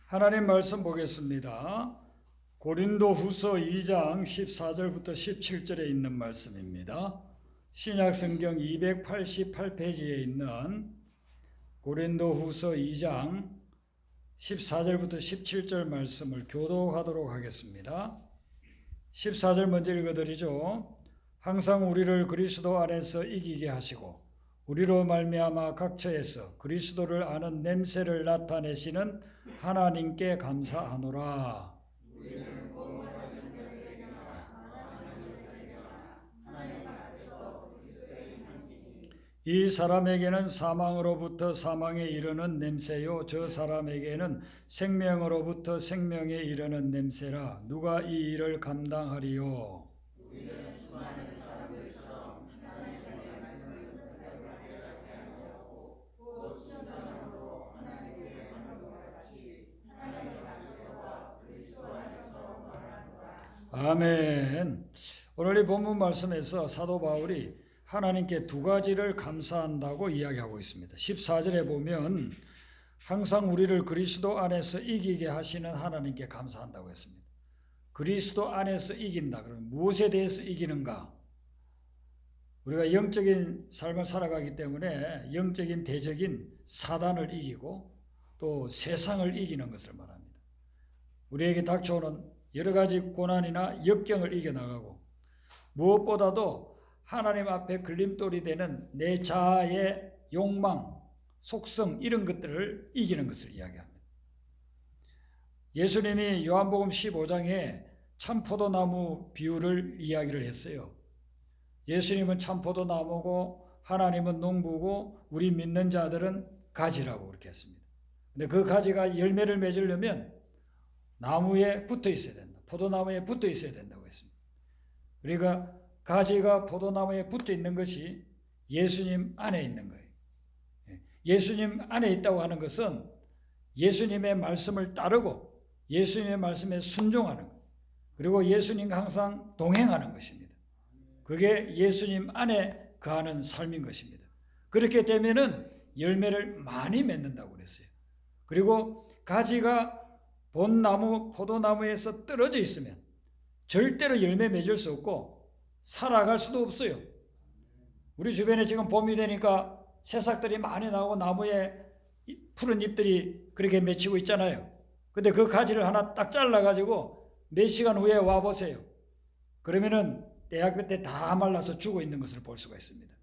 하나님 말씀 보겠습니다. 고린도후서 2장 14절부터 17절에 있는 말씀입니다. 신약성경 288페이지에 있는 고린도후서 2장 14절부터 17절 말씀을 교독하도록 하겠습니다. 14절 먼저 읽어드리죠. 항상 우리를 그리스도 안에서 이기게 하시고 우리로 말미암아 각처에서 그리스도를 아는 냄새를 나타내시는 하나님께 감사하노라. 이 사람에게는 사망으로부터 사망에 이르는 냄새요 저 사람에게는 생명으로부터 생명에 이르는 냄새라. 누가 이 일을 감당하리요? 아멘. 오늘 이 본문 말씀에서 사도 바울이 하나님께 두 가지를 감사한다고 이야기하고 있습니다. 14절에 보면 항상 우리를 그리스도 안에서 이기게 하시는 하나님께 감사한다고 했습니다. 그리스도 안에서 이긴다. 그러면 무엇에 대해서 이기는가? 우리가 영적인 삶을 살아가기 때문에 영적인 대적인 사단을 이기고 또 세상을 이기는 것을 말합니다. 우리에게 닥쳐오는 여러 가지 고난이나 역경을 이겨나가고 무엇보다도 하나님 앞에 걸림돌이 되는 내 자아의 욕망, 속성 이런 것들을 이기는 것을 이야기합니다. 예수님이 요한복음 15장에 참포도나무 비유를 이야기를 했어요. 예수님은 참포도나무고 하나님은 농부고 우리 믿는 자들은 가지라고 그렇게 했습니다. 근데 그 가지가 열매를 맺으려면 나무에 붙어 있어야 된다. 포도나무에 붙어 있어야 된다고 했습니다. 그러니까 가지가 포도나무에 붙어 있는 것이 예수님 안에 있는 거예요. 예수님 안에 있다고 하는 것은 예수님의 말씀을 따르고 예수님의 말씀에 순종하는 것, 그리고 예수님과 항상 동행하는 것입니다. 그게 예수님 안에 거하는 삶인 것입니다. 그렇게 되면은 열매를 많이 맺는다고 그랬어요. 그리고 가지가 본나무, 포도나무에서 떨어져 있으면 절대로 열매 맺을 수 없고 살아갈 수도 없어요. 우리 주변에 지금 봄이 되니까 새싹들이 많이 나오고 나무에 푸른 잎들이 그렇게 맺히고 있잖아요. 근데 그 가지를 하나 딱 잘라가지고 몇 시간 후에 와보세요. 그러면은 대학교 때 다 말라서 죽어 있는 것을 볼 수가 있습니다.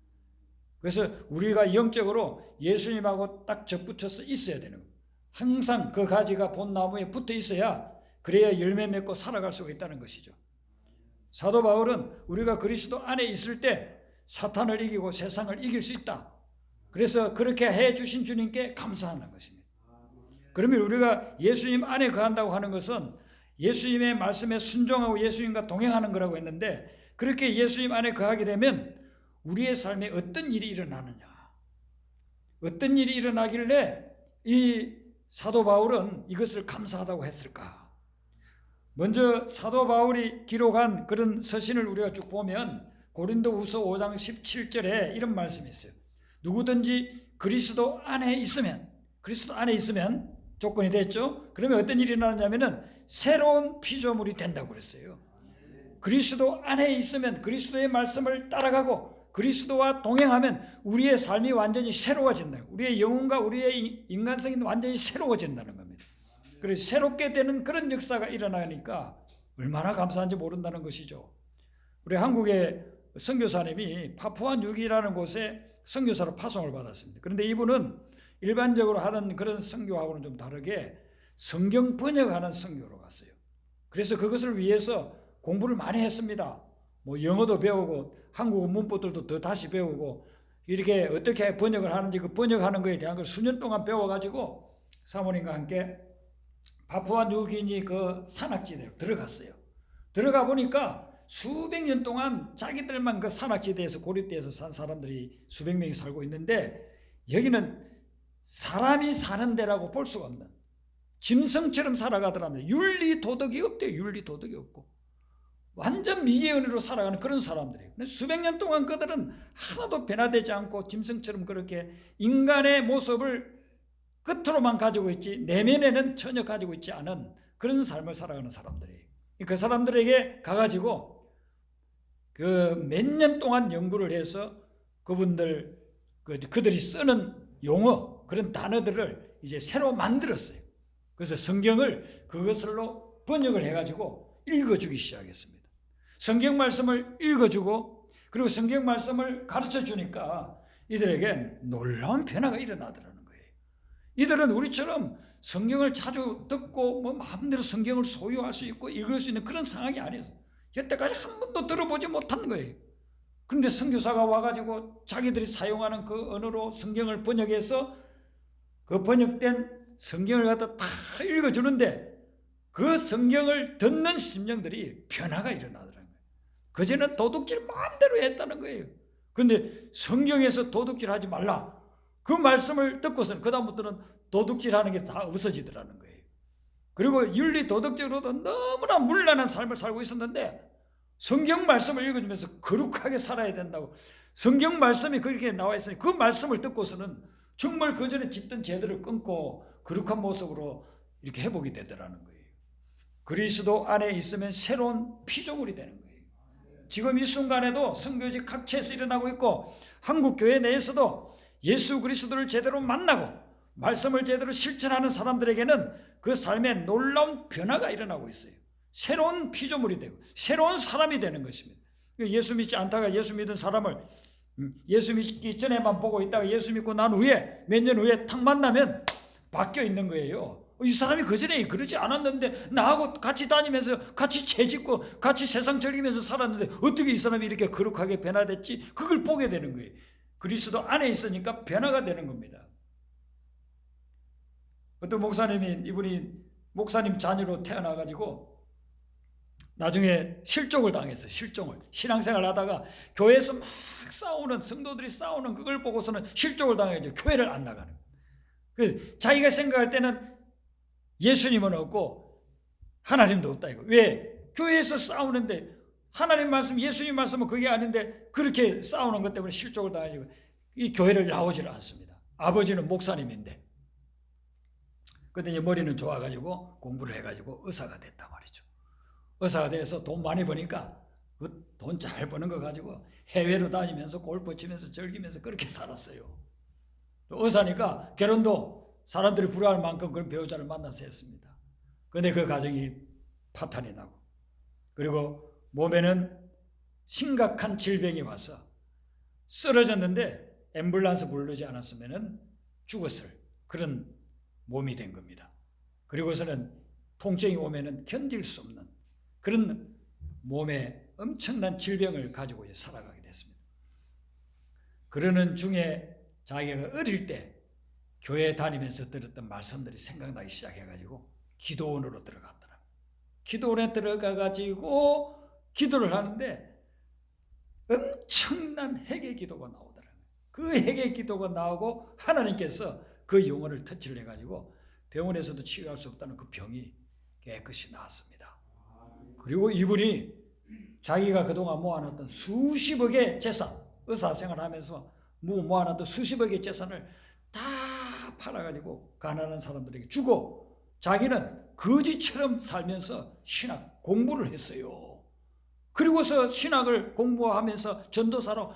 그래서 우리가 영적으로 예수님하고 딱 접붙여서 있어야 되는 거예요. 항상 그 가지가 본 나무에 붙어 있어야 그래야 열매 맺고 살아갈 수가 있다는 것이죠. 사도 바울은 우리가 그리스도 안에 있을 때 사탄을 이기고 세상을 이길 수 있다. 그래서 그렇게 해주신 주님께 감사하는 것입니다. 그러면 우리가 예수님 안에 거한다고 하는 것은 예수님의 말씀에 순종하고 예수님과 동행하는 거라고 했는데, 그렇게 예수님 안에 거하게 되면 우리의 삶에 어떤 일이 일어나느냐, 어떤 일이 일어나길래 이 사도 바울은 이것을 감사하다고 했을까? 먼저 사도 바울이 기록한 그런 서신을 우리가 쭉 보면 고린도후서 5장 17절에 이런 말씀이 있어요. 누구든지 그리스도 안에 있으면 조건이 됐죠. 그러면 어떤 일이 일어나냐면은 새로운 피조물이 된다고 그랬어요. 그리스도 안에 있으면 그리스도의 말씀을 따라가고 그리스도와 동행하면 우리의 삶이 완전히 새로워진다. 우리의 영혼과 우리의 인간성이 완전히 새로워진다는 겁니다. 그래서 새롭게 되는 그런 역사가 일어나니까 얼마나 감사한지 모른다는 것이죠. 우리 한국의 선교사님이 파푸아뉴기니라는 곳에 선교사로 파송을 받았습니다. 그런데 이분은 일반적으로 하는 그런 선교하고는 좀 다르게 성경 번역하는 선교로 갔어요. 그래서 그것을 위해서 공부를 많이 했습니다. 뭐 영어도 배우고 한국어 문법들도 더 다시 배우고 이렇게 어떻게 번역을 하는지 그 번역하는 것에 대한 걸 수년 동안 배워가지고 사모님과 함께 파푸아뉴기니 그 산악지대로 들어갔어요. 들어가 보니까 수백 년 동안 자기들만 그 산악지대에서 고립돼서 산 사람들이 수백 명이 살고 있는데 여기는 사람이 사는 데라고 볼 수가 없는, 짐승처럼 살아가더랍니다. 윤리 도덕이 없대요. 윤리 도덕이 없고 완전 미개연으로 살아가는 그런 사람들이에요. 수백 년 동안 그들은 하나도 변화되지 않고 짐승처럼 그렇게 인간의 모습을 겉으로만 가지고 있지 내면에는 전혀 가지고 있지 않은 그런 삶을 살아가는 사람들이에요. 그 사람들에게 가가지고 그 몇 년 동안 연구를 해서 그들이 쓰는 용어, 그런 단어들을 이제 새로 만들었어요. 그래서 성경을 그것으로 번역을 해가지고 읽어주기 시작했습니다. 성경 말씀을 읽어주고 그리고 성경 말씀을 가르쳐 주니까 이들에게 놀라운 변화가 일어나더라는 거예요. 이들은 우리처럼 성경을 자주 듣고 마음대로 성경을 소유할 수 있고 읽을 수 있는 그런 상황이 아니었어요. 여태까지 한 번도 들어보지 못한 거예요. 그런데 선교사가 와가지고 자기들이 사용하는 그 언어로 성경을 번역해서 그 번역된 성경을 갖다 다 읽어주는데 그 성경을 듣는 심령들이 변화가 일어나더라는 거예요. 그전에는 도둑질 마음대로 했다는 거예요. 그런데 성경에서 도둑질하지 말라, 그 말씀을 듣고서는 그 다음부터는 도둑질하는 게 다 없어지더라는 거예요. 그리고 윤리 도덕적으로도 너무나 문란한 삶을 살고 있었는데 성경 말씀을 읽어주면서 거룩하게 살아야 된다고 성경 말씀이 그렇게 나와 있으니 그 말씀을 듣고서는 정말 그전에 짓던 죄들을 끊고 거룩한 모습으로 이렇게 회복이 되더라는 거예요. 그리스도 안에 있으면 새로운 피조물이 되는 거예요. 지금 이 순간에도 선교지 각처에서 일어나고 있고 한국 교회 내에서도 예수 그리스도를 제대로 만나고 말씀을 제대로 실천하는 사람들에게는 그 삶에 놀라운 변화가 일어나고 있어요. 새로운 피조물이 되고 새로운 사람이 되는 것입니다. 예수 믿지 않다가 예수 믿은 사람을 예수 믿기 전에만 보고 있다가 예수 믿고 난 후에 몇 년 후에 탁 만나면 바뀌어 있는 거예요. 이 사람이 그전에 그러지 않았는데 나하고 같이 다니면서 같이 죄짓고 같이 세상 즐기면서 살았는데 어떻게 이 사람이 이렇게 거룩하게 변화됐지? 그걸 보게 되는 거예요. 그리스도 안에 있으니까 변화가 되는 겁니다. 어떤 목사님이 이분이 목사님 자녀로 태어나가지고 나중에 실족을 당했어요. 실종을. 신앙생활 하다가 교회에서 막 싸우는 성도들이 싸우는 그걸 보고서는 실족을 당해가지고 교회를 안 나가는 거예요. 자기가 생각할 때는 예수님은 없고 하나님도 없다 이거. 왜? 교회에서 싸우는데 하나님 말씀 예수님 말씀은 그게 아닌데 그렇게 싸우는 것 때문에 실족을 당해가지고 이 교회를 나오지를 않습니다. 아버지는 목사님인데 그런데 이제 머리는 좋아가지고 공부를 해가지고 의사가 됐단 말이죠. 의사가 돼서 돈 많이 버니까 그 돈 잘 버는 거 가지고 해외로 다니면서 골프 치면서 즐기면서 그렇게 살았어요. 의사니까 결혼도 사람들이 부러워할 만큼 그런 배우자를 만나서 했습니다. 그런데 그 가정이 파탄이 나고 그리고 몸에는 심각한 질병이 와서 쓰러졌는데 앰뷸런스 부르지 않았으면 죽었을 그런 몸이 된 겁니다. 그리고서는 통증이 오면은 견딜 수 없는 그런 몸에 엄청난 질병을 가지고 살아가게 됐습니다. 그러는 중에 자기가 어릴 때 교회 다니면서 들었던 말씀들이 생각나기 시작해가지고 기도원으로 들어갔더라고요. 기도원에 들어가가지고 기도를 하는데 엄청난 회개 기도가 나오더라고요. 그 회개 기도가 나오고 하나님께서 그 영혼을 터치를 해가지고 병원에서도 치유할 수 없다는 그 병이 깨끗이 나았습니다. 그리고 이분이 자기가 그동안 모아놨던 수십억의 재산, 의사생활하면서 모아놨던 수십억의 재산을 다 팔아가지고 가난한 사람들에게 주고 자기는 거지처럼 살면서 신학 공부를 했어요. 그리고서 신학을 공부하면서 전도사로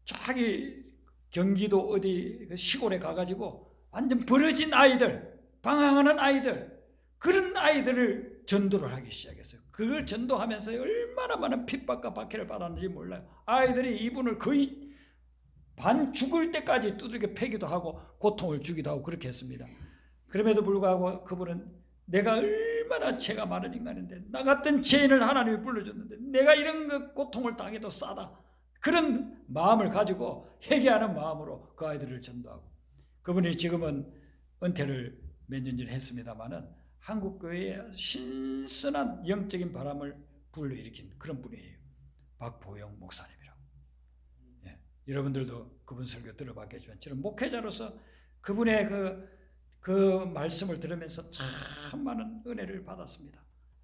자기 경기도 어디 시골에 가가지고 완전 버려진 아이들, 방황하는 아이들, 그런 아이들을 전도를 하기 시작했어요. 그걸 전도하면서 얼마나 많은 핍박과 박해를 받았는지 몰라요. 아이들이 이분을 거의 반 죽을 때까지 두들겨 패기도 하고 고통을 주기도 하고 그렇게 했습니다. 그럼에도 불구하고 그분은 내가 얼마나 죄가 많은 인간인데 나 같은 죄인을 하나님이 불러줬는데 내가 이런 고통을 당해도 싸다. 그런 마음을 가지고 회개하는 마음으로 그 아이들을 전도하고 그분이 지금은 은퇴를 몇 년 전에 했습니다마는 한국 교회에 신선한 영적인 바람을 불러일으킨 그런 분이에요. 박보영 목사님이라고. 예, 여러분들도 그분 설교 들어봤겠지만 저는 목회자로서 그분의 그 말씀을 들으면서 참 많은 은혜를 받았습니다.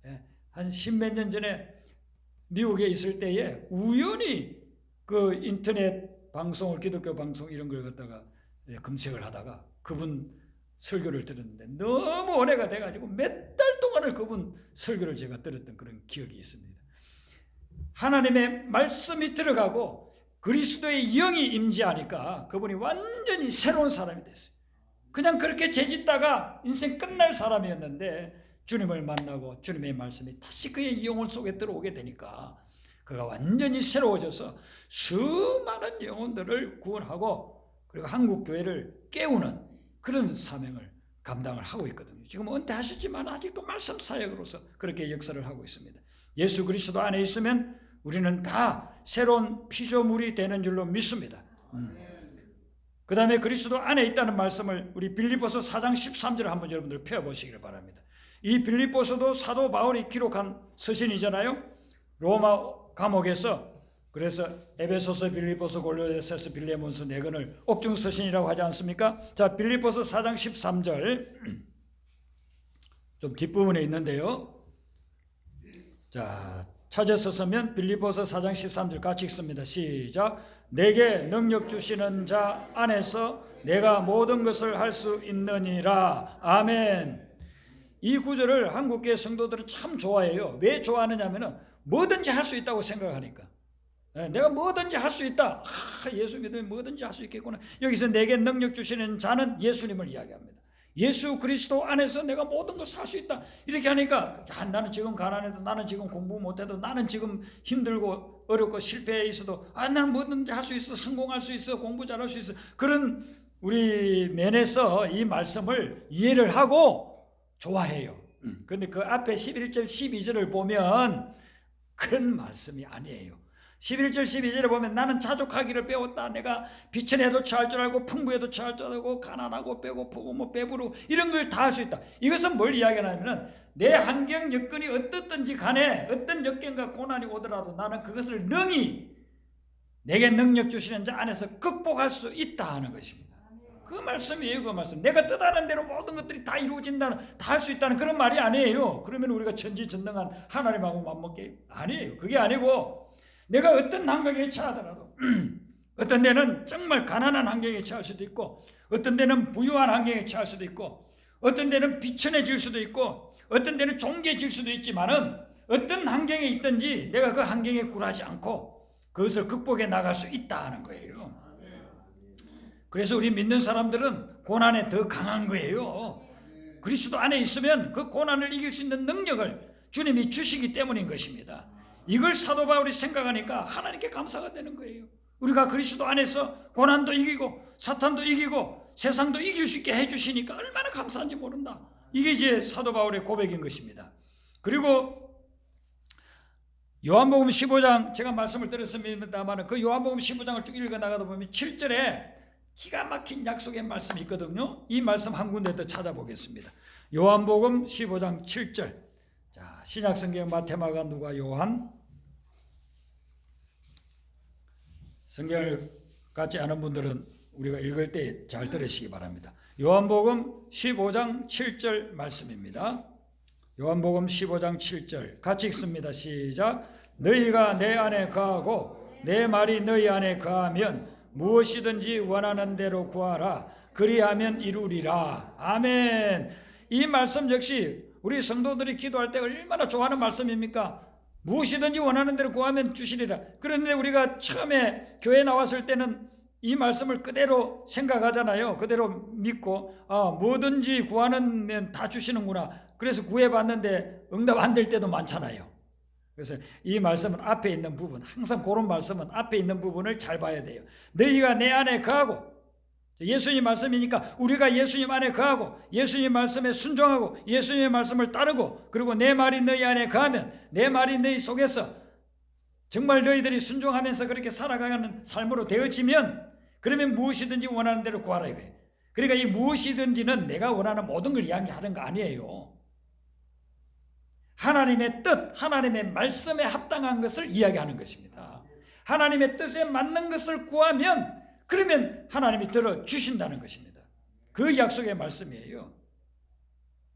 예, 한 십몇 년 전에 미국에 있을 때에 우연히 그 인터넷 방송을 기독교 방송 이런 걸 갖다가 검색을 하다가 그분 설교를 들었는데 너무 은혜가 돼가지고 몇 달 동안을 그분 설교를 제가 들었던 그런 기억이 있습니다. 하나님의 말씀이 들어가고 그리스도의 영이 임재하니까 그분이 완전히 새로운 사람이 됐어요. 그냥 그렇게 죄짓다가 인생 끝날 사람이었는데 주님을 만나고 주님의 말씀이 다시 그의 영혼 속에 들어오게 되니까 그가 완전히 새로워져서 수많은 영혼들을 구원하고 그리고 한국 교회를 깨우는 그런 사명을 감당을 하고 있거든요. 지금 은퇴하셨지만 아직도 말씀 사역으로서 그렇게 역사를 하고 있습니다. 예수 그리스도 안에 있으면 우리는 다 새로운 피조물이 되는 줄로 믿습니다. 그 다음에 그리스도 안에 있다는 말씀을 우리 빌립보서 4장 13절을 한번 여러분들 펴보시기를 바랍니다. 이 빌립보서도 사도 바울이 기록한 서신이잖아요. 로마 감옥에서, 그래서 에베소서, 빌립보서, 골로새서, 빌레몬서 네 권을 옥중 서신이라고 하지 않습니까? 자, 빌립보서 4장 13절 좀 뒷부분에 있는데요. 자, 찾아서서면 빌립보서 4장 13절 같이 읽습니다. 시작. 내게 능력 주시는 자 안에서 내가 모든 것을 할 수 있느니라. 아멘. 이 구절을 한국교회 성도들은 참 좋아해요. 왜 좋아하느냐면 뭐든지 할 수 있다고 생각하니까. 내가 뭐든지 할 수 있다. 예수 믿으면 뭐든지 할 수 있겠구나. 여기서 내게 능력 주시는 자는 예수님을 이야기합니다. 예수 그리스도 안에서 내가 모든 것을 할 수 있다. 이렇게 하니까 나는 지금 가난해도, 나는 지금 공부 못해도, 나는 지금 힘들고 어렵고 실패해 있어도 나는 뭐든지 할 수 있어, 성공할 수 있어, 공부 잘할 수 있어. 그런 우리 면에서 이 말씀을 이해를 하고 좋아해요. 그런데 그 앞에 11절 12절을 보면 그런 말씀이 아니에요. 11절 12절에 보면 나는 자족하기를 배웠다. 내가 비천에도 처할 줄 알고 풍부에도 처할 줄 알고 가난하고 배고프고 배부르고 이런 걸 다 할 수 있다. 이것은 뭘 이야기하냐면 내 환경 여건이 어떻든지 간에 어떤 역경과 고난이 오더라도 나는 그것을 능히 내게 능력 주시는 자 안에서 극복할 수 있다 하는 것입니다. 그 말씀이에요. 그 말씀. 내가 뜻하는 대로 모든 것들이 다 이루어진다는, 다 할 수 있다는 그런 말이 아니에요. 그러면 우리가 천지전능한 하나님하고 맞먹게 아니에요. 그게 아니고 내가 어떤 환경에 처하더라도 어떤 데는 정말 가난한 환경에 처할 수도 있고 어떤 데는 부유한 환경에 처할 수도 있고 어떤 데는 비천해질 수도 있고 어떤 데는 종개질 수도 있지만은 어떤 환경에 있든지 내가 그 환경에 굴하지 않고 그것을 극복해 나갈 수 있다 하는 거예요. 그래서 우리 믿는 사람들은 고난에 더 강한 거예요. 그리스도 안에 있으면 그 고난을 이길 수 있는 능력을 주님이 주시기 때문인 것입니다. 이걸 사도 바울이 생각하니까 하나님께 감사가 되는 거예요. 우리가 그리스도 안에서 고난도 이기고 사탄도 이기고 세상도 이길 수 있게 해주시니까 얼마나 감사한지 모른다. 이게 이제 사도 바울의 고백인 것입니다. 그리고 요한복음 15장 제가 말씀을 드렸습니다만 그 요한복음 15장을 쭉 읽어나가다 보면 7절에 기가 막힌 약속의 말씀이 있거든요. 이 말씀 한 군데 더 찾아보겠습니다. 요한복음 15장 7절. 자, 신약성경 마태, 마가, 누가, 요한. 성경을 갖지 않은 분들은 우리가 읽을 때 잘 들으시기 바랍니다. 요한복음 15장 7절 말씀입니다. 요한복음 15장 7절 같이 읽습니다. 시작. 너희가 내 안에 거하고 내 말이 너희 안에 거하면 무엇이든지 원하는 대로 구하라. 그리하면 이루리라. 아멘. 이 말씀 역시 우리 성도들이 기도할 때 얼마나 좋아하는 말씀입니까? 무엇이든지 원하는 대로 구하면 주시리라. 그런데 우리가 처음에 교회 나왔을 때는 이 말씀을 그대로 생각하잖아요. 그대로 믿고 뭐든지 구하면 다 주시는구나. 그래서 구해봤는데 응답 안 될 때도 많잖아요. 그래서 이 말씀은 앞에 있는 부분, 항상 그런 말씀은 앞에 있는 부분을 잘 봐야 돼요. 너희가 내 안에 거하고, 예수님 말씀이니까 우리가 예수님 안에 거하고 예수님 말씀에 순종하고 예수님의 말씀을 따르고 그리고 내 말이 너희 안에 거하면 내 말이 너희 속에서 정말 너희들이 순종하면서 그렇게 살아가는 삶으로 되어지면 그러면 무엇이든지 원하는 대로 구하라 이거예요. 그러니까 이 무엇이든지는 내가 원하는 모든 걸 이야기하는 거 아니에요. 하나님의 뜻, 하나님의 말씀에 합당한 것을 이야기하는 것입니다. 하나님의 뜻에 맞는 것을 구하면 그러면 하나님이 들어주신다는 것입니다. 그 약속의 말씀이에요.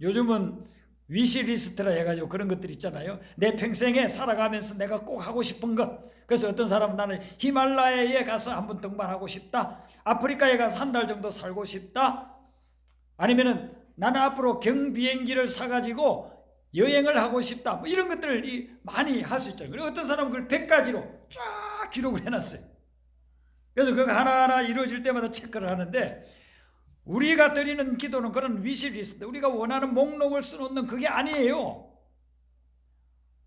요즘은 위시리스트라 해가지고 그런 것들 있잖아요. 내 평생에 살아가면서 내가 꼭 하고 싶은 것. 그래서 어떤 사람은 나는 히말라야에 가서 한번 등반하고 싶다. 아프리카에 가서 한 달 정도 살고 싶다. 아니면은 나는 앞으로 경비행기를 사가지고 여행을 하고 싶다. 뭐 이런 것들을 많이 할 수 있잖아요. 그리고 어떤 사람은 그걸 100가지로 쫙 기록을 해놨어요. 그래서 그거 하나하나 이루어질 때마다 체크를 하는데, 우리가 드리는 기도는 그런 위시리스트, 우리가 원하는 목록을 써놓는 그게 아니에요.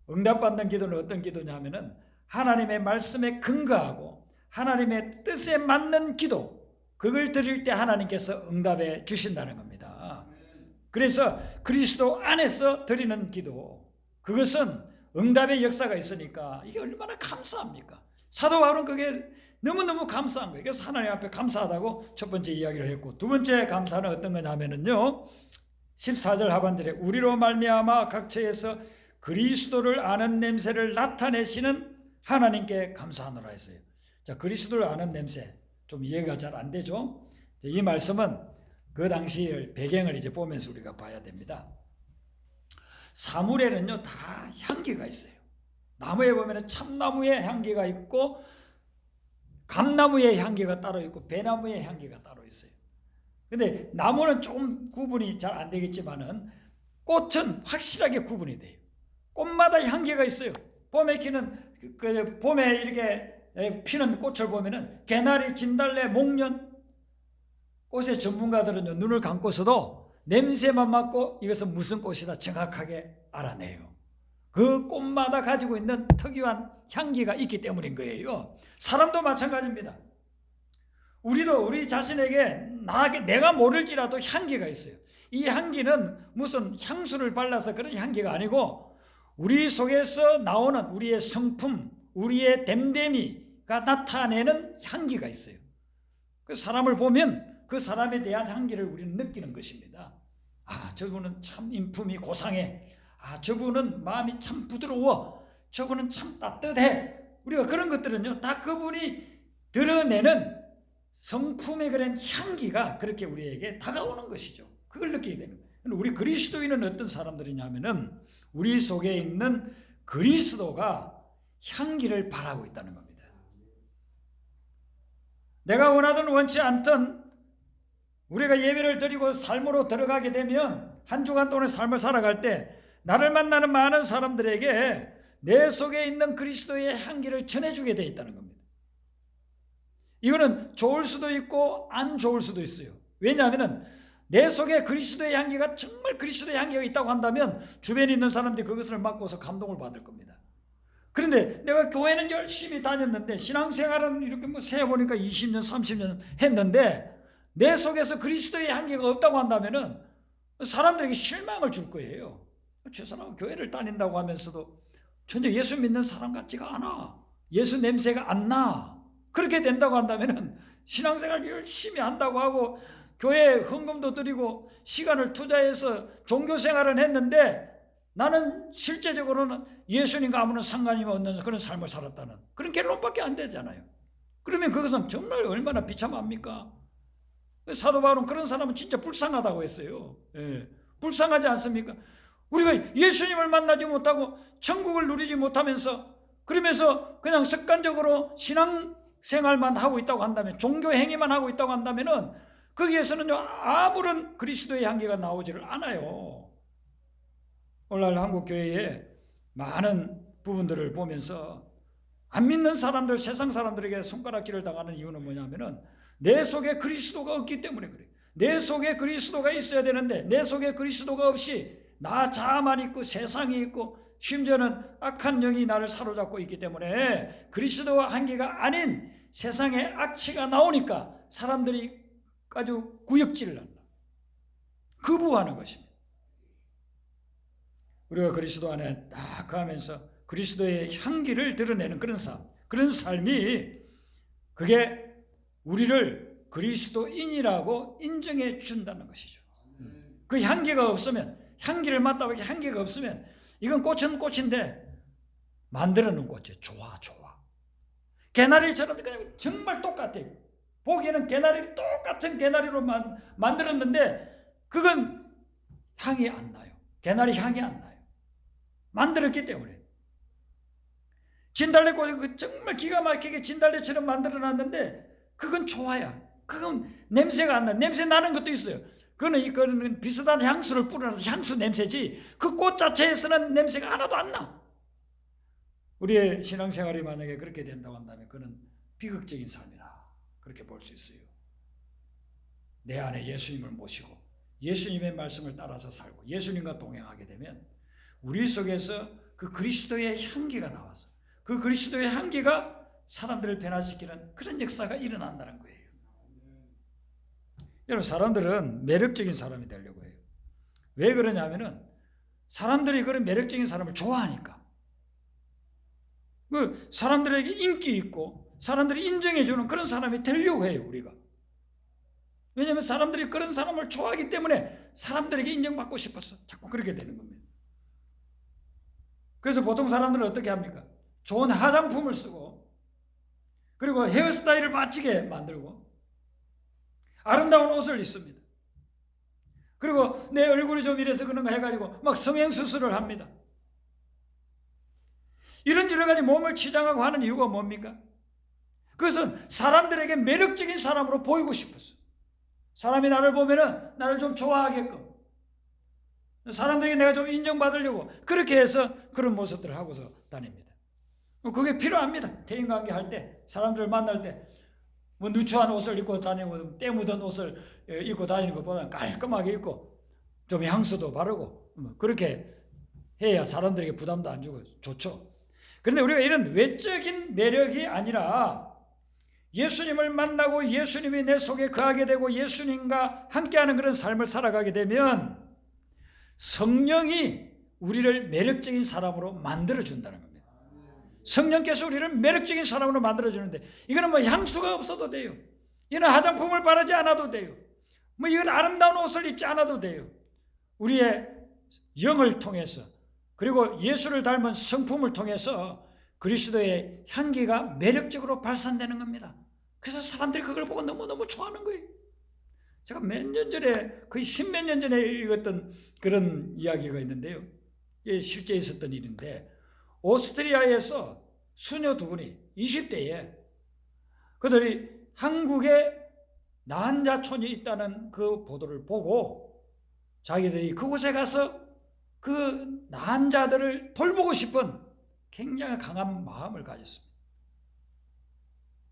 응답받는 기도는 어떤 기도냐면은 하나님의 말씀에 근거하고 하나님의 뜻에 맞는 기도, 그걸 드릴 때 하나님께서 응답해 주신다는 겁니다. 그래서 그리스도 안에서 드리는 기도, 그것은 응답의 역사가 있으니까 이게 얼마나 감사합니까? 사도 바울은 그게 너무너무 감사한 거예요. 그래서 하나님 앞에 감사하다고 첫 번째 이야기를 했고, 두 번째 감사는 어떤 거냐면요, 14절 하반절에 우리로 말미암아 각처에서 그리스도를 아는 냄새를 나타내시는 하나님께 감사하노라 했어요. 자, 그리스도를 아는 냄새, 좀 이해가 잘 안 되죠? 이 말씀은 그 당시 배경을 이제 보면서 우리가 봐야 됩니다. 사물에는요 다 향기가 있어요. 나무에 보면 참나무의 향기가 있고, 감나무의 향기가 따로 있고, 배나무의 향기가 따로 있어요. 근데 나무는 조금 구분이 잘 안 되겠지만은 꽃은 확실하게 구분이 돼요. 꽃마다 향기가 있어요. 봄에 피는 봄에 이렇게 피는 꽃을 보면은 개나리, 진달래, 목련, 꽃의 전문가들은요 눈을 감고서도 냄새만 맡고 이것은 무슨 꽃이다 정확하게 알아내요. 그 꽃마다 가지고 있는 특유한 향기가 있기 때문인 거예요. 사람도 마찬가지입니다. 우리도 우리 자신에게 내가 모를지라도 향기가 있어요. 이 향기는 무슨 향수를 발라서 그런 향기가 아니고 우리 속에서 나오는 우리의 성품, 우리의 됨됨이가 나타내는 향기가 있어요. 그 사람을 보면 그 사람에 대한 향기를 우리는 느끼는 것입니다. 아, 저분은 참 인품이 고상해. 아, 저분은 마음이 참 부드러워. 저분은 참 따뜻해. 우리가 그런 것들은요 다 그분이 드러내는 성품의 그런 향기가 그렇게 우리에게 다가오는 것이죠. 그걸 느끼게 되는 거예요. 우리 그리스도인은 어떤 사람들이냐면은 우리 속에 있는 그리스도가 향기를 발하고 있다는 겁니다. 내가 원하든 원치 않든 우리가 예배를 드리고 삶으로 들어가게 되면 한 주간 동안 삶을 살아갈 때 나를 만나는 많은 사람들에게 내 속에 있는 그리스도의 향기를 전해주게 되어 있다는 겁니다. 이거는 좋을 수도 있고 안 좋을 수도 있어요. 왜냐하면 내 속에 그리스도의 향기가 정말 그리스도의 향기가 있다고 한다면 주변에 있는 사람들이 그것을 맡고서 감동을 받을 겁니다. 그런데 내가 교회는 열심히 다녔는데 신앙생활은 이렇게 세어보니까 20년 30년 했는데 내 속에서 그리스도의 향기가 없다고 한다면 사람들에게 실망을 줄 거예요. 저 사람은 교회를 다닌다고 하면서도 전혀 예수 믿는 사람 같지가 않아. 예수 냄새가 안 나. 그렇게 된다고 한다면 신앙생활 열심히 한다고 하고 교회에 헌금도 드리고 시간을 투자해서 종교생활은 했는데 나는 실제적으로는 예수님과 아무런 상관이 없는 그런 삶을 살았다는 그런 결론밖에 안 되잖아요. 그러면 그것은 정말 얼마나 비참합니까? 사도 바울은 그런 사람은 진짜 불쌍하다고 했어요. 예, 불쌍하지 않습니까? 우리가 예수님을 만나지 못하고 천국을 누리지 못하면서 그러면서 그냥 습관적으로 신앙생활만 하고 있다고 한다면, 종교 행위만 하고 있다고 한다면은 거기에서는요 아무런 그리스도의 향기가 나오지를 않아요. 오늘날 한국 교회에 많은 부분들을 보면서 안 믿는 사람들, 세상 사람들에게 손가락질을 당하는 이유는 뭐냐면은 내 속에 그리스도가 없기 때문에 그래요. 내 속에 그리스도가 있어야 되는데 내 속에 그리스도가 없이 나 자아만 있고 세상이 있고 심지어는 악한 영이 나를 사로잡고 있기 때문에 그리스도와 한계가 아닌 세상의 악취가 나오니까 사람들이 아주 구역질을 한다. 거부하는 것입니다. 우리가 그리스도 안에 딱 거하면서 그리스도의 향기를 드러내는 그런 삶이 그게 우리를 그리스도인이라고 인정해 준다는 것이죠. 그 향기가 없으면, 향기를 맡다 보니 향기가 없으면 이건 꽃은 꽃인데 만들어 놓은 꽃이 좋아. 개나리처럼 그냥 정말 똑같아요. 보기에는 개나리 똑같은 개나리로 만들었는데 그건 향이 안 나요. 개나리 향이 안 나요. 만들었기 때문에. 진달래꽃이 정말 기가 막히게 진달래처럼 만들어놨는데 그건 좋아야. 그건 냄새가 안 나. 냄새 나는 것도 있어요. 그거는 비슷한 향수를 뿌려놔서 향수 냄새지 그 꽃 자체에서는 냄새가 하나도 안 나. 우리의 신앙생활이 만약에 그렇게 된다고 한다면 그는 비극적인 삶이다. 그렇게 볼 수 있어요. 내 안에 예수님을 모시고 예수님의 말씀을 따라서 살고 예수님과 동행하게 되면 우리 속에서 그 그리스도의 향기가 나와서 그 그리스도의 향기가 사람들을 변화시키는 그런 역사가 일어난다는 거예요. 여러분, 사람들은 매력적인 사람이 되려고 해요. 왜 그러냐면은 사람들이 그런 매력적인 사람을 좋아하니까. 그 사람들에게 인기 있고 사람들이 인정해주는 그런 사람이 되려고 해요, 우리가. 왜냐하면 사람들이 그런 사람을 좋아하기 때문에 사람들에게 인정받고 싶어서 자꾸 그렇게 되는 겁니다. 그래서 보통 사람들은 어떻게 합니까? 좋은 화장품을 쓰고 그리고 헤어스타일을 멋지게 만들고 아름다운 옷을 입습니다. 그리고 내 얼굴이 좀 이래서 그런가 해가지고 막 성형수술을 합니다. 이런 여러 가지 몸을 치장하고 하는 이유가 뭡니까? 그것은 사람들에게 매력적인 사람으로 보이고 싶었어. 사람이 나를 보면은 나를 좀 좋아하게끔, 사람들에게 내가 좀 인정받으려고 그렇게 해서 그런 모습들을 하고서 다닙니다. 그게 필요합니다. 대인관계 할 때, 사람들을 만날 때 뭐 누추한 옷을 입고 다니고 때 묻은 옷을 입고 다니는 것보다는 깔끔하게 입고 좀 향수도 바르고 그렇게 해야 사람들에게 부담도 안 주고 좋죠. 그런데 우리가 이런 외적인 매력이 아니라 예수님을 만나고 예수님이 내 속에 거하게 되고 예수님과 함께하는 그런 삶을 살아가게 되면 성령이 우리를 매력적인 사람으로 만들어준다는 겁니다. 성령께서 우리를 매력적인 사람으로 만들어주는데 이거는 뭐 향수가 없어도 돼요. 이거는 화장품을 바르지 않아도 돼요. 뭐 이건 아름다운 옷을 입지 않아도 돼요. 우리의 영을 통해서 그리고 예수를 닮은 성품을 통해서 그리스도의 향기가 매력적으로 발산되는 겁니다. 그래서 사람들이 그걸 보고 너무너무 좋아하는 거예요. 제가 몇 년 전에 거의 10몇 년 전에 읽었던 그런 이야기가 있는데요. 이게 실제 있었던 일인데 오스트리아에서 수녀 두 분이 20대에 그들이 한국에 난자촌이 있다는 그 보도를 보고 자기들이 그곳에 가서 그 난자들을 돌보고 싶은 굉장히 강한 마음을 가졌습니다.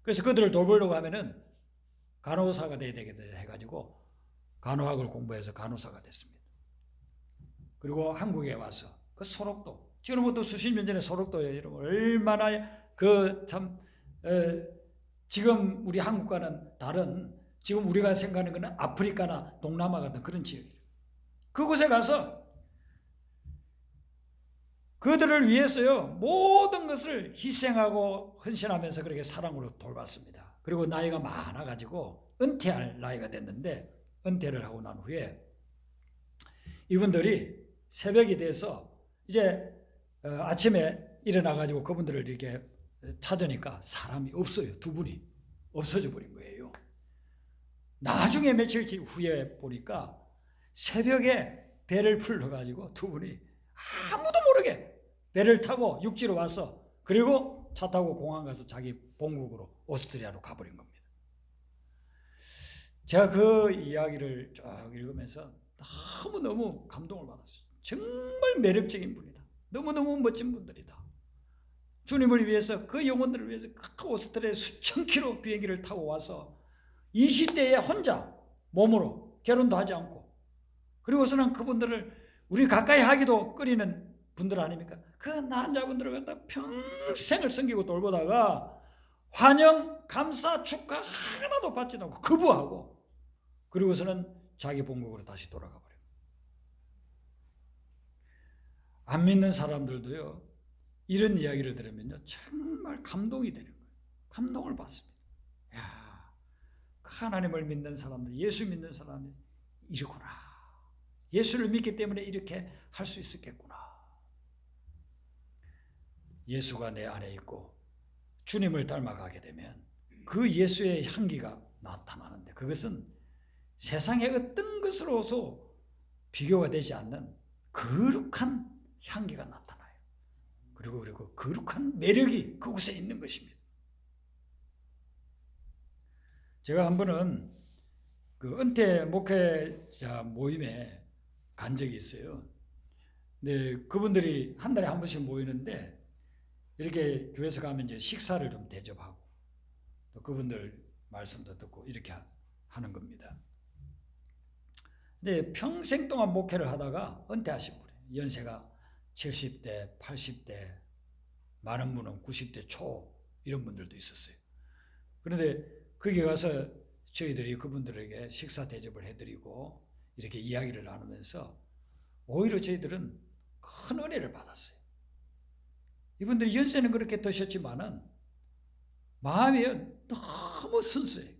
그래서 그들을 돌보려고 하면은 간호사가 돼야 되겠다 해가지고 간호학을 공부해서 간호사가 됐습니다. 그리고 한국에 와서 그 소록도, 지금부터 수십 년 전에 소록도에 여러분 얼마나 지금 우리 한국과는 다른, 지금 우리가 생각하는 것은 아프리카나 동남아 같은 그런 지역이에요. 그곳에 가서 그들을 위해서요 모든 것을 희생하고 헌신하면서 그렇게 사랑으로 돌봤습니다. 그리고 나이가 많아가지고 은퇴할 나이가 됐는데 은퇴를 하고 난 후에 이분들이 새벽이 돼서 이제 아침에 일어나가지고 그분들을 이렇게 찾으니까 사람이 없어요. 두 분이 없어져 버린 거예요. 나중에 며칠 후에 보니까 새벽에 배를 풀러가지고 두 분이 아무도 모르게 배를 타고 육지로 와서 그리고 차 타고 공항 가서 자기 본국으로 오스트리아로 가버린 겁니다. 제가 그 이야기를 쭉 읽으면서 너무너무 감동을 받았어요. 정말 매력적인 분이다. 너무너무 멋진 분들이다. 주님을 위해서 그 영혼들을 위해서 오스트리아에 수천 킬로 비행기를 타고 와서 20대에 혼자 몸으로 결혼도 하지 않고 그리고서는 그분들을 우리 가까이 하기도 꺼리는 분들 아닙니까? 그 난자분들을 갖다 평생을 섬기고 돌보다가 환영, 감사, 축하 하나도 받지 않고 거부하고 그리고서는 자기 본국으로 다시 돌아가 버려요. 안 믿는 사람들도요 이런 이야기를 들으면요 정말 감동이 되는 거예요. 감동을 받습니다. 야, 하나님을 믿는 사람들, 예수 믿는 사람이 이러구나. 예수를 믿기 때문에 이렇게 할 수 있었겠구나. 예수가 내 안에 있고 주님을 닮아가게 되면 그 예수의 향기가 나타나는데 그것은 세상의 어떤 것으로서 비교가 되지 않는 거룩한 향기가 나타나요. 그리고 거룩한 매력이 그곳에 있는 것입니다. 제가 한 번은 그 은퇴 목회자 모임에 간 적이 있어요. 근데 그분들이 한 달에 한 번씩 모이는데 이렇게 교회에서 가면 이제 식사를 좀 대접하고 또 그분들 말씀도 듣고 이렇게 하는 겁니다. 근데 평생 동안 목회를 하다가 은퇴하신 분이에요. 연세가 70대, 80대, 많은 분은 90대 초 이런 분들도 있었어요. 그런데 거기 가서 저희들이 그분들에게 식사 대접을 해드리고 이렇게 이야기를 나누면서 오히려 저희들은 큰 은혜를 받았어요. 이분들이 연세는 그렇게 드셨지만은 마음이 너무 순수해요.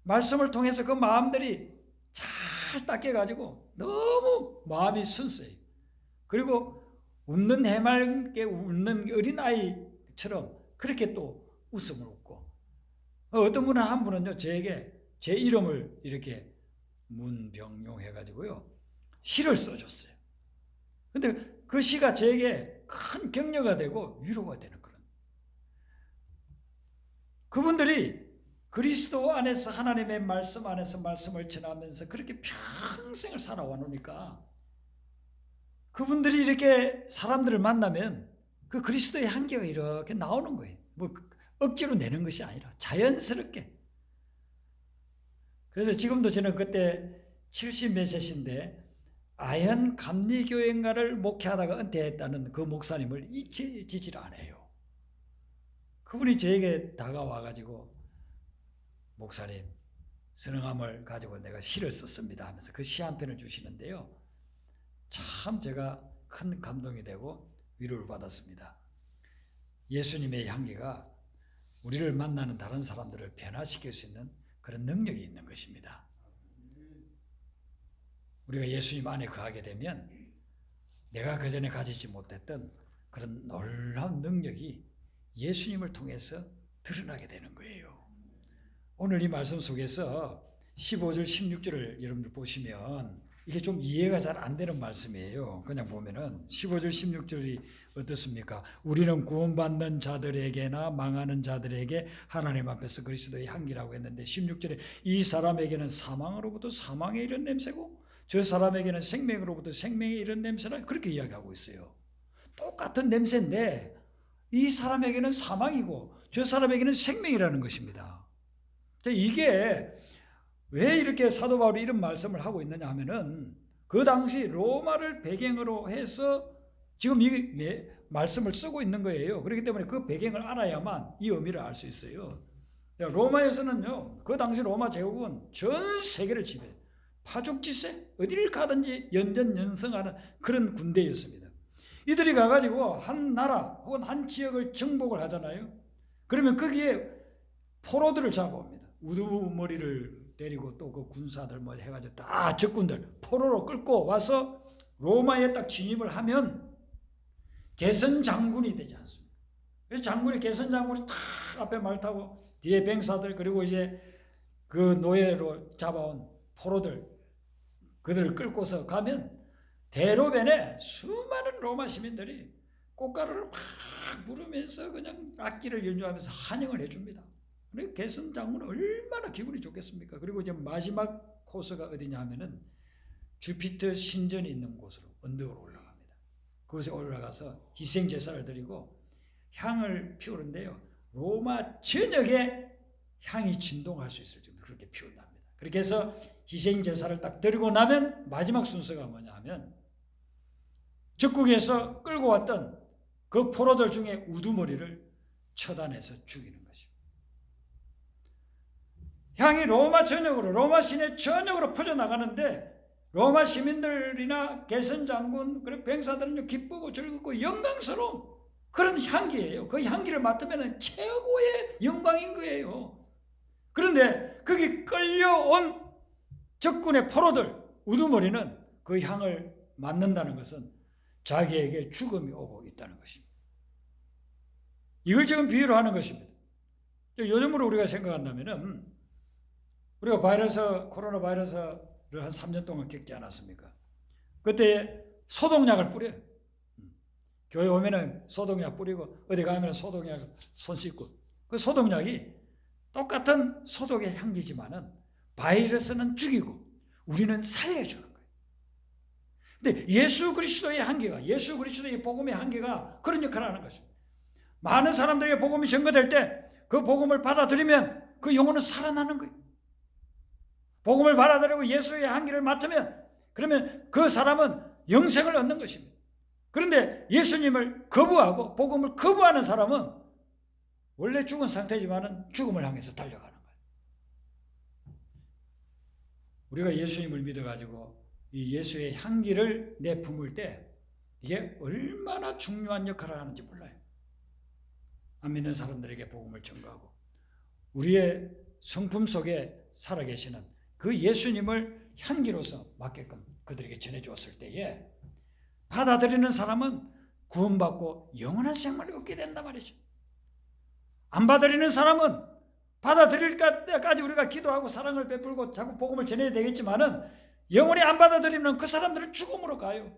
말씀을 통해서 그 마음들이 잘 닦여가지고 너무 마음이 순수해요. 그리고 웃는 해맑게 웃는 어린아이처럼 그렇게 또 웃음을 웃고, 어떤 분은 한 분은요 저에게 제 이름을 이렇게 문병용 해가지고요 시를 써줬어요. 근데 그 시가 저에게 큰 격려가 되고 위로가 되는 그런, 그분들이 그리스도 안에서 하나님의 말씀 안에서 말씀을 전하면서 그렇게 평생을 살아와 놓으니까 그분들이 이렇게 사람들을 만나면 그 그리스도의 향기가 이렇게 나오는 거예요. 뭐 억지로 내는 것이 아니라 자연스럽게. 그래서 지금도 저는 그때 70몇 세신데 아현 감리교회인가를 목회하다가 은퇴했다는 그 목사님을 잊지를 않아요. 그분이 저에게 다가와가지고 목사님 선응함을 가지고 내가 시를 썼습니다 하면서 그 시 한 편을 주시는데요, 참 제가 큰 감동이 되고 위로를 받았습니다. 예수님의 향기가 우리를 만나는 다른 사람들을 변화시킬 수 있는 그런 능력이 있는 것입니다. 우리가 예수님 안에 거하게 되면 내가 그전에 가지지 못했던 그런 놀라운 능력이 예수님을 통해서 드러나게 되는 거예요. 오늘 이 말씀 속에서 15절 16절을 여러분들 보시면 이게 좀 이해가 잘 안 되는 말씀이에요. 그냥 보면은 15절 16절이 어떻습니까? 우리는 구원받는 자들에게나 망하는 자들에게 하나님 앞에서 그리스도의 향기라고 했는데 16절에 이 사람에게는 사망으로부터 사망의 이런 냄새고 저 사람에게는 생명으로부터 생명의 이런 냄새라, 그렇게 이야기하고 있어요. 똑같은 냄새인데 이 사람에게는 사망이고 저 사람에게는 생명이라는 것입니다. 이게 왜 이렇게 사도 바울이 이런 말씀을 하고 있느냐 하면은 그 당시 로마를 배경으로 해서 지금 이 말씀을 쓰고 있는 거예요. 그렇기 때문에 그 배경을 알아야만 이 의미를 알 수 있어요. 로마에서는요, 그 당시 로마 제국은 전 세계를 지배해요. 파죽지세 어디를 가든지 연전연승하는 그런 군대였습니다. 이들이 가가지고 한 나라 혹은 한 지역을 정복을 하잖아요. 그러면 거기에 포로들을 잡아옵니다. 우두머리를 때리고 또 그 군사들 뭐 해가지고 다 적군들 포로로 끌고 와서 로마에 딱 진입을 하면 개선 장군이 되지 않습니까? 그래서 장군이 개선 장군이 딱 앞에 말 타고 뒤에 병사들 그리고 이제 그 노예로 잡아온 포로들 그들을 끌고서 가면 대로변에 수많은 로마 시민들이 꽃가루를 막 부르면서 그냥 악기를 연주하면서 환영을 해줍니다. 개선 장군은 얼마나 기분이 좋겠습니까? 그리고 이제 마지막 코스가 어디냐 하면은 주피터 신전이 있는 곳으로 언덕으로 올라갑니다. 그곳에 올라가서 희생 제사를 드리고 향을 피우는데요, 로마 전역에 향이 진동할 수 있을 정도로 그렇게 피운답니다. 그렇게 해서 희생 제사를 딱 드리고 나면 마지막 순서가 뭐냐 하면 적국에서 끌고 왔던 그 포로들 중에 우두머리를 처단해서 죽이는 것입니다. 향이 로마 전역으로, 로마 시내 전역으로 퍼져나가는데 로마 시민들이나 개선 장군 그리고 병사들은 기쁘고 즐겁고 영광스러운 그런 향기예요. 그 향기를 맡으면 최고의 영광인 거예요. 그런데 거기 끌려온 적군의 포로들 우두머리는 그 향을 맡는다는 것은 자기에게 죽음이 오고 있다는 것입니다. 이걸 지금 비유로 하는 것입니다. 요즘으로 우리가 생각한다면은 우리가 코로나 바이러스를 한 3년 동안 겪지 않았습니까? 그때 소독약을 뿌려요. 교회 오면은 소독약 뿌리고 어디 가면 소독약 손 씻고 그 소독약이 똑같은 소독의 향기지만은 바이러스는 죽이고 우리는 살려주는 거예요. 근데 예수 그리스도의 한계가, 예수 그리스도의 복음의 한계가 그런 역할을 하는 것입니다. 많은 사람들에게 복음이 전거될 때 그 복음을 받아들이면 그 영혼은 살아나는 거예요. 복음을 받아들이고 예수의 한계를 맡으면 그러면 그 사람은 영생을 얻는 것입니다. 그런데 예수님을 거부하고 복음을 거부하는 사람은 원래 죽은 상태지만 죽음을 향해서 달려가는 거예요. 우리가 예수님을 믿어가지고 이 예수의 향기를 내뿜을 때 이게 얼마나 중요한 역할을 하는지 몰라요. 안 믿는 사람들에게 복음을 전가하고 우리의 성품 속에 살아계시는 그 예수님을 향기로서 맞게끔 그들에게 전해주었을 때에 받아들이는 사람은 구원받고 영원한 생명을 얻게 된단 말이죠. 안 받아들이는 사람은 받아들일 때까지 우리가 기도하고 사랑을 베풀고 자꾸 복음을 전해야 되겠지만은 영원히 안 받아들이면 그 사람들은 죽음으로 가요.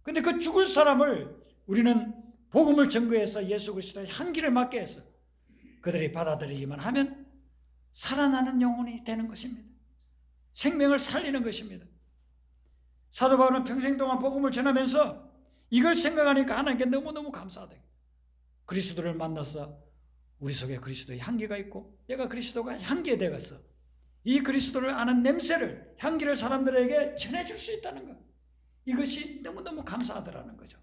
근데 그 죽을 사람을 우리는 복음을 전거해서 예수 그리스도의 향기를 맡게 해서 그들이 받아들이기만 하면 살아나는 영혼이 되는 것입니다. 생명을 살리는 것입니다. 사도 바울은 평생 동안 복음을 전하면서 이걸 생각하니까 하나님께 너무너무 감사하다. 그리스도를 만나서 우리 속에 그리스도의 향기가 있고 내가 그리스도가 향기에 되어서 이 그리스도를 아는 냄새를, 향기를 사람들에게 전해줄 수 있다는 것. 이것이 너무너무 감사하더라는 거죠.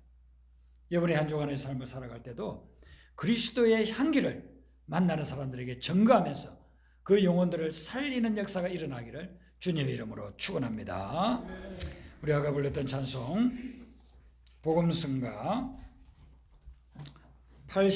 이번에 한 주간의 삶을 살아갈 때도 그리스도의 향기를 만나는 사람들에게 전가하면서 그 영혼들을 살리는 역사가 일어나기를 주님의 이름으로 축원합니다. 우리 아까 불렀던 찬송 복음성가 80